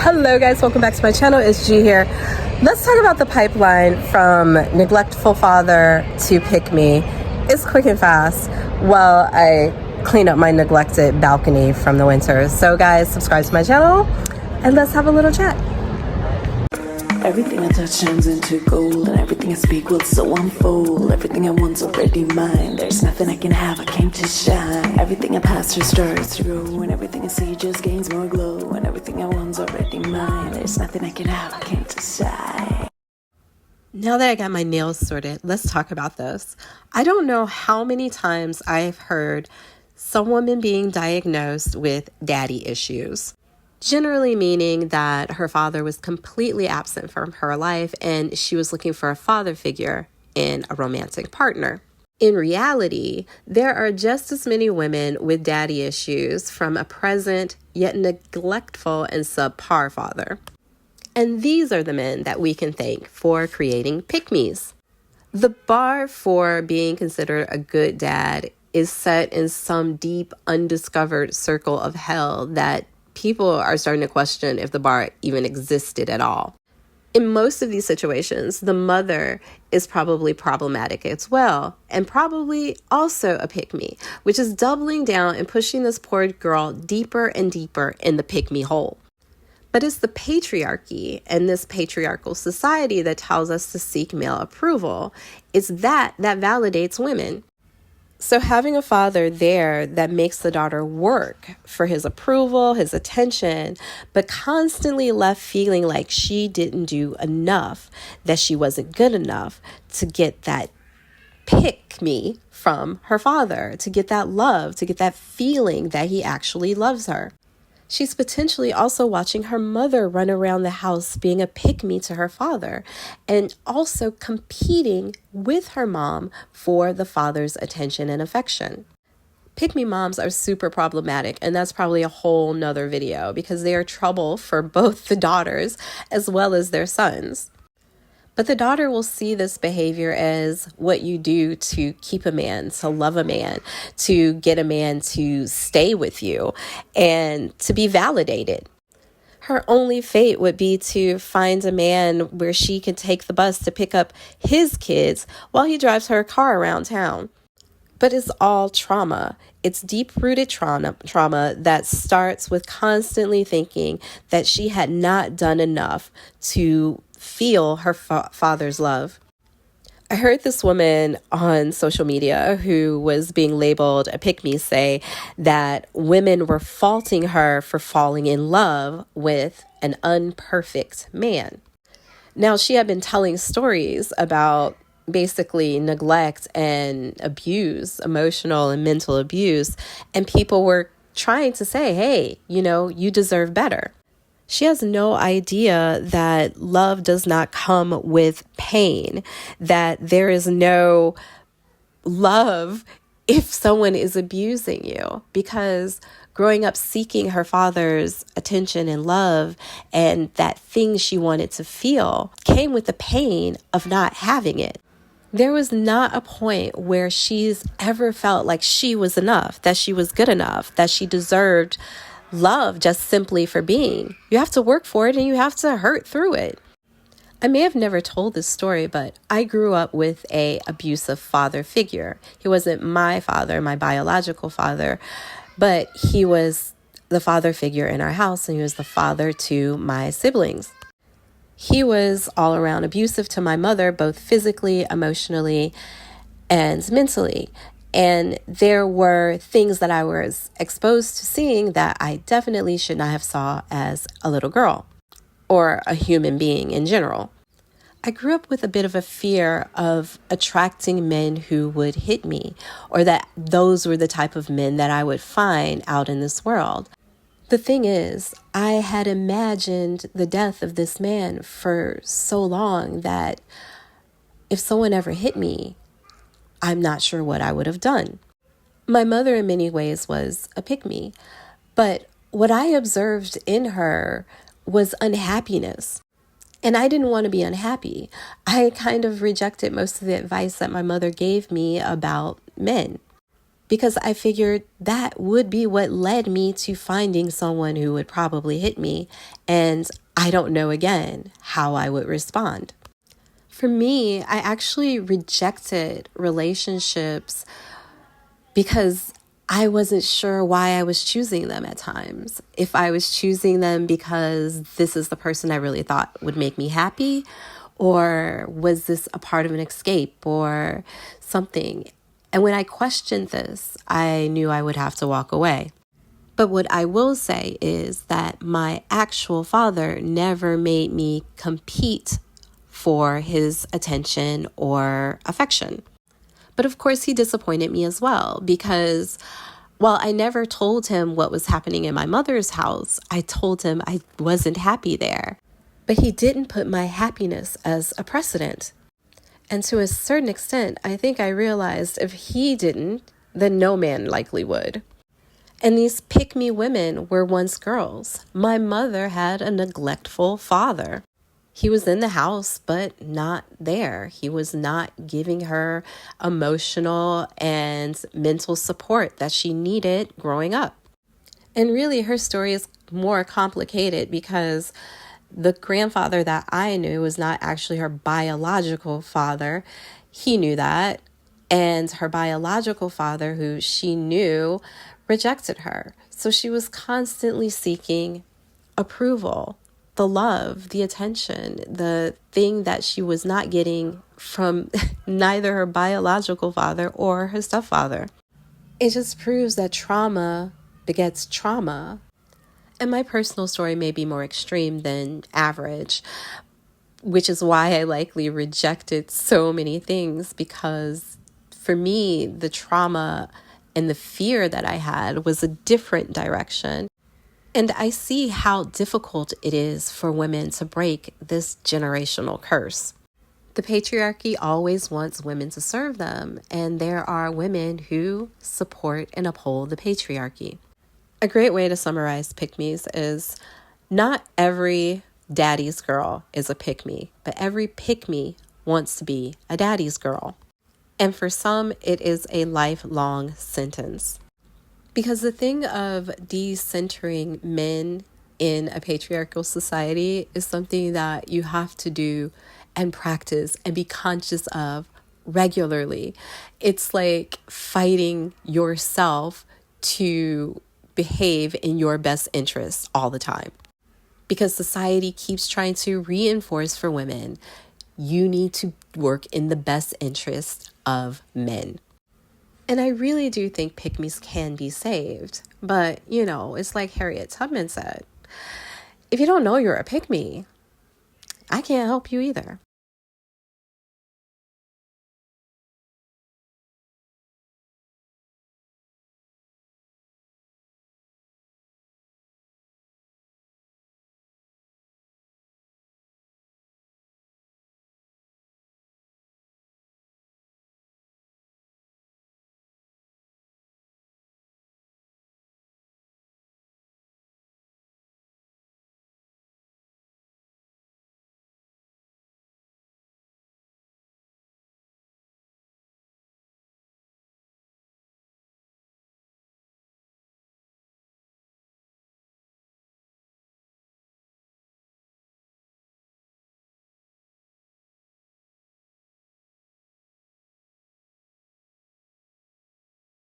Hello guys, welcome back to my channel. It's G here. Let's talk about the pipeline from neglectful father to pick me. It's quick and fast while I clean up my neglected balcony from the winter. So guys, subscribe to my channel and let's have a little chat. Everything I touch turns into gold, and everything I speak will so unfold. Everything I want's already mine. There's nothing I can have, I came to shine. Everything I pass through starts to grow, and everything I see just gains more glow. And everything I want's already mine. There's nothing I can have, I came to shine. Now that I got my nails sorted, let's talk about this. I don't know how many times I've heard some woman being diagnosed with daddy issues. Generally meaning that her father was completely absent from her life and she was looking for a father figure in a romantic partner. In reality, there are just as many women with daddy issues from a present yet neglectful and subpar father. And these are the men that we can thank for creating pick-me's. The bar for being considered a good dad is set in some deep, undiscovered circle of hell that people are starting to question if the bar even existed at all. In most of these situations, the mother is probably problematic as well, and probably also a pick-me, which is doubling down and pushing this poor girl deeper and deeper in the pick-me hole. But it's the patriarchy and this patriarchal society that tells us to seek male approval. It's that validates women. So having a father there that makes the daughter work for his approval, his attention, but constantly left feeling like she didn't do enough, that she wasn't good enough to get that pick me from her father, to get that love, to get that feeling that he actually loves her. She's potentially also watching her mother run around the house being a pick-me to her father and also competing with her mom for the father's attention and affection. Pick-me moms are super problematic, and that's probably a whole nother video because they are trouble for both the daughters as well as their sons. But the daughter will see this behavior as what you do to keep a man, to love a man, to get a man to stay with you, and to be validated. Her only fate would be to find a man where she can take the bus to pick up his kids while he drives her car around town. But it's all trauma. It's deep-rooted trauma that starts with constantly thinking that she had not done enough to feel her father's love. I heard this woman on social media who was being labeled a pick-me say that women were faulting her for falling in love with an unperfect man. Now, she had been telling stories about basically neglect and abuse, emotional and mental abuse, and people were trying to say, hey, you deserve better. She has no idea that love does not come with pain, that there is no love if someone is abusing you, because growing up seeking her father's attention and love and that thing she wanted to feel came with the pain of not having it. There was not a point where she's ever felt like she was enough, that she was good enough, that she deserved love just simply for being. You have to work for it and you have to hurt through it. I may have never told this story, but I grew up with an abusive father figure. He wasn't my father, my biological father, but he was the father figure in our house, and he was the father to my siblings. He was all around abusive to my mother, both physically, emotionally, and mentally. And there were things that I was exposed to seeing that I definitely should not have saw as a little girl or a human being in general. I grew up with a bit of a fear of attracting men who would hit me, or that those were the type of men that I would find out in this world. The thing is, I had imagined the death of this man for so long that if someone ever hit me, I'm not sure what I would have done. My mother in many ways was a pick-me, but what I observed in her was unhappiness. And I didn't want to be unhappy. I kind of rejected most of the advice that my mother gave me about men. because I figured that would be what led me to finding someone who would probably hit me, and I don't know again how I would respond. For me, I actually rejected relationships because I wasn't sure why I was choosing them at times. If I was choosing them because this is the person I really thought would make me happy, or was this a part of an escape or something? And when I questioned this, I knew I would have to walk away. But what I will say is that my actual father never made me compete for his attention or affection. But of course, he disappointed me as well, because while I never told him what was happening in my mother's house, I told him I wasn't happy there. But he didn't put my happiness as a precedent. And to a certain extent, I think I realized if he didn't, then no man likely would. And these pick-me women were once girls. My mother had a neglectful father. He was in the house, but not there. He was not giving her emotional and mental support that she needed growing up. And really, her story is more complicated because the grandfather that I knew was not actually her biological father. He knew that. And her biological father, who she knew, rejected her. So she was constantly seeking approval, the love, the attention, the thing that she was not getting from neither her biological father or her stepfather. It just proves that trauma begets trauma. And my personal story may be more extreme than average, which is why I likely rejected so many things, because for me, the trauma and the fear that I had was a different direction. And I see how difficult it is for women to break this generational curse. The patriarchy always wants women to serve them, and there are women who support and uphold the patriarchy. A great way to summarize pick-me's is not every daddy's girl is a pick-me, but every pick-me wants to be a daddy's girl. And for some, it is a lifelong sentence. Because the thing of decentering men in a patriarchal society is something that you have to do and practice and be conscious of regularly. It's like fighting yourself to behave in your best interest all the time. Because society keeps trying to reinforce for women, you need to work in the best interest of men. And I really do think pick-me's can be saved. But, it's like Harriet Tubman said, if you don't know you're a pick-me, I can't help you either.